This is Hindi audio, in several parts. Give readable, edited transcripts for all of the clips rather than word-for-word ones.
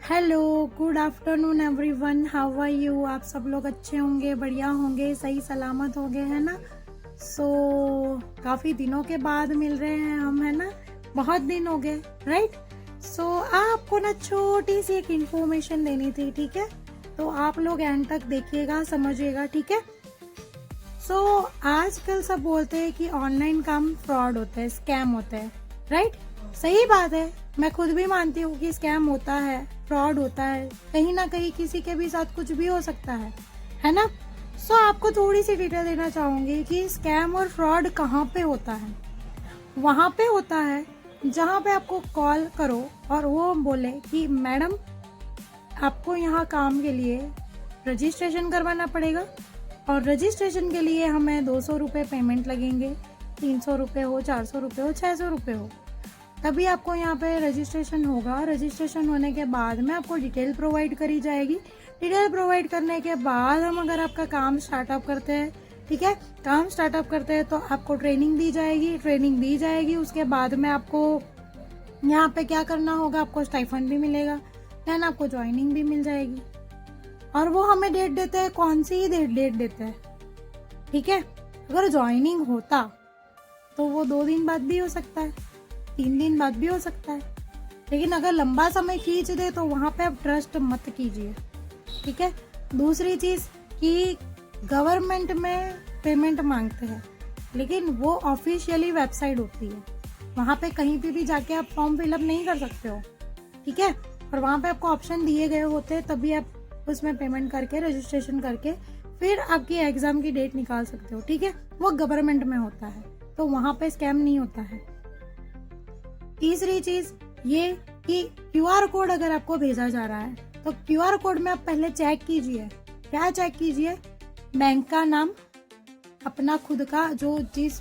Hello, good afternoon everyone, how are you. आप सब लोग अच्छे होंगे, बढ़िया होंगे, सही सलामत होंगे, है ना। काफ़ी दिनों के बाद मिल रहे हैं हम, है ना। बहुत दिन हो गए, राइट। आपको ना छोटी सी एक इन्फॉर्मेशन देनी थी, ठीक है। तो आप लोग एंड तक देखिएगा, समझिएगा, ठीक है। आजकल सब बोलते हैं कि ऑनलाइन काम फ्रॉड होता है, स्कैम होता है, राइट। सही बात है, मैं खुद भी मानती हूँ कि स्कैम होता है, फ्रॉड होता है, कहीं ना कहीं किसी के भी साथ कुछ भी हो सकता है ना। आपको थोड़ी सी डिटेल देना चाहूंगी कि स्कैम और फ्रॉड कहाँ पे होता है। वहाँ पे होता है जहाँ पे आपको कॉल करो और वो बोले कि मैडम आपको यहाँ काम के लिए रजिस्ट्रेशन करवाना पड़ेगा और रजिस्ट्रेशन के लिए हमें 200 रुपये पेमेंट लगेंगे, 300 रुपये हो, 400 रुपये हो, 600 रुपये हो, तभी आपको यहाँ पे रजिस्ट्रेशन होगा। रजिस्ट्रेशन होने के बाद में आपको डिटेल प्रोवाइड करी जाएगी। डिटेल प्रोवाइड करने के बाद हम अगर आपका काम स्टार्टअप करते हैं, ठीक है, काम स्टार्टअप करते हैं तो आपको ट्रेनिंग दी जाएगी। उसके बाद में आपको यहाँ पे क्या करना होगा, आपको स्टाइफंड भी मिलेगा, देन आपको ज्वाइनिंग भी मिल जाएगी। और वो हमें डेट देते हैं, कौन सी डेट देते हैं, ठीक है। अगर ज्वाइनिंग होता तो वो 2 दिन बाद भी हो सकता है, 3 दिन बाद भी हो सकता है, लेकिन अगर लंबा समय खींच दे तो वहां पे आप ट्रस्ट मत कीजिए, ठीक है। दूसरी चीज कि गवर्नमेंट में पेमेंट मांगते हैं, लेकिन वो ऑफिशियली वेबसाइट होती है, वहां पे कहीं भी जाके आप फॉर्म फिलअप नहीं कर सकते हो, ठीक है। और वहां पे आपको ऑप्शन दिए गए होते हैं, तभी आप उसमें पेमेंट करके रजिस्ट्रेशन करके फिर आपकी एग्जाम की डेट निकाल सकते हो, ठीक है। वो गवर्नमेंट में होता है, तो वहां पे स्कैम नहीं होता है। तीसरी चीज ये कि क्यूआर कोड अगर आपको भेजा जा रहा है तो क्यूआर कोड में आप पहले चेक कीजिए। क्या चेक कीजिए? बैंक का नाम, अपना खुद का, जो जिस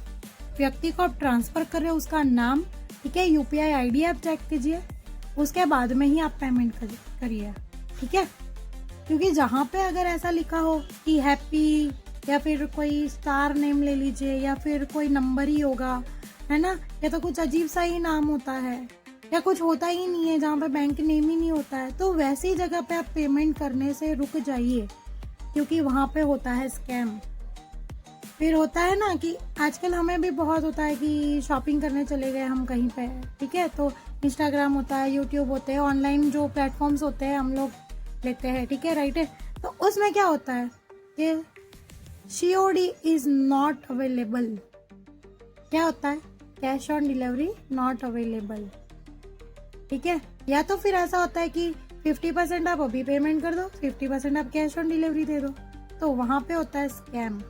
व्यक्ति को आप ट्रांसफर कर रहे हो उसका नाम, ठीक है। यूपीआई आईडी आप चेक कीजिए, उसके बाद में ही आप पेमेंट करिए, ठीक है। क्योंकि जहाँ पे अगर ऐसा लिखा हो कि हैप्पी या फिर कोई स्टार नेम ले लीजिए या फिर कोई नंबर ही होगा, है ना, या तो कुछ अजीब सा ही नाम होता है या कुछ होता ही नहीं है, जहाँ पे बैंक नेम ही नहीं होता है, तो वैसी जगह पे आप पेमेंट करने से रुक जाइए, क्योंकि वहाँ पे होता है स्कैम। फिर होता है ना कि आजकल हमें भी बहुत होता है कि शॉपिंग करने चले गए हम कहीं पे, ठीक है, तो इंस्टाग्राम होता है, यूट्यूब होते हैं, ऑनलाइन जो प्लेटफॉर्म्स होते हैं हम लोग लेते हैं, ठीक है, राइट है। तो उसमें क्या होता है कि COD इज नॉट अवेलेबल। क्या होता है? Cash on delivery not available, ठीक है। या तो फिर ऐसा होता है कि 50% आप अभी पेमेंट कर दो, 50% आप कैश ऑन डिलीवरी दे दो, तो वहां पे होता है स्कैम।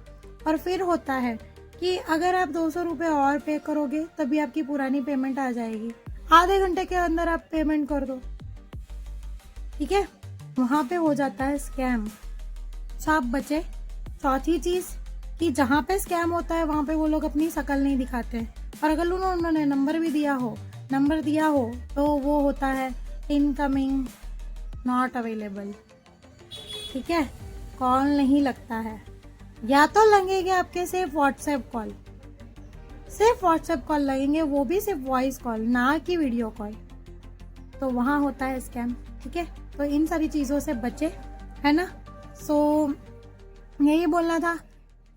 और फिर होता है कि अगर आप 200 रुपये और पे करोगे तभी आपकी पुरानी पेमेंट आ जाएगी, आधे घंटे के अंदर आप पेमेंट कर दो, ठीक है, वहां पे हो जाता है स्कैम। आप बचे। चौथी चीज कि जहाँ पे स्कैम होता है वहां पे वो लोग अपनी शकल नहीं दिखाते, और अगर उन्होंने नंबर दिया हो तो वो होता है इनकमिंग नॉट अवेलेबल, ठीक है, कॉल नहीं लगता है। या तो लगेंगे आपके सिर्फ व्हाट्सएप कॉल लगेंगे, वो भी सिर्फ वॉइस कॉल, ना कि वीडियो कॉल, तो वहां होता है स्कैम, ठीक है। तो इन सारी चीजों से बचे, है ना। यही बोलना था।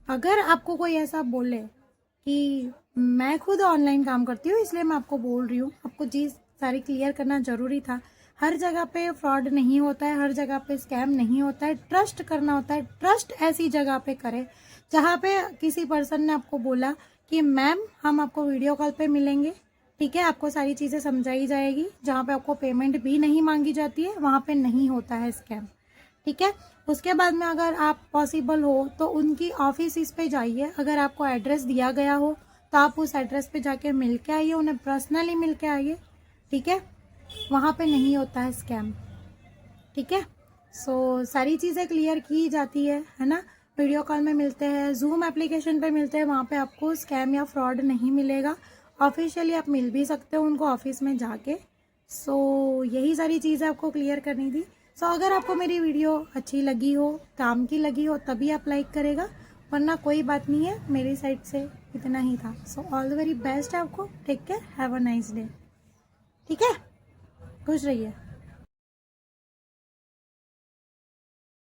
अगर आपको कोई ऐसा बोले कि मैं खुद ऑनलाइन काम करती हूँ इसलिए मैं आपको बोल रही हूँ, आपको चीज़ सारी क्लियर करना जरूरी था। हर जगह पे फ्रॉड नहीं होता है, हर जगह पे स्कैम नहीं होता है, ट्रस्ट करना होता है। ट्रस्ट ऐसी जगह पे करे जहाँ पे किसी पर्सन ने आपको बोला कि मैम हम आपको वीडियो कॉल पे मिलेंगे, ठीक है, आपको सारी चीज़ें समझाई जाएगी, जहाँ पे आपको पेमेंट भी नहीं मांगी जाती है, वहाँ पे नहीं होता है स्कैम, ठीक है। उसके बाद में अगर आप पॉसिबल हो तो उनकी ऑफिस पे जाइए। अगर आपको एड्रेस दिया गया हो तो आप उस एड्रेस पे जाके मिल के आइए, उन्हें पर्सनली मिल के आइए, ठीक है, वहाँ पे नहीं होता है स्कैम, ठीक है। सारी चीज़ें क्लियर की जाती है ना। वीडियो कॉल में मिलते हैं, जूम एप्लीकेशन पे मिलते हैं, वहाँ पे आपको स्कैम या फ्रॉड नहीं मिलेगा। ऑफिशियली आप मिल भी सकते हो उनको ऑफिस में जाके। यही सारी चीज़ें आपको क्लियर करनी थी। अगर आपको मेरी वीडियो अच्छी लगी हो, काम की लगी हो, तभी आप लाइक करेगा, वरना कोई बात नहीं है, मेरी साइड से इतना ही था। ऑल द वेरी बेस्ट है आपको। Take care, have a nice day, ठीक है, खुश रहिए।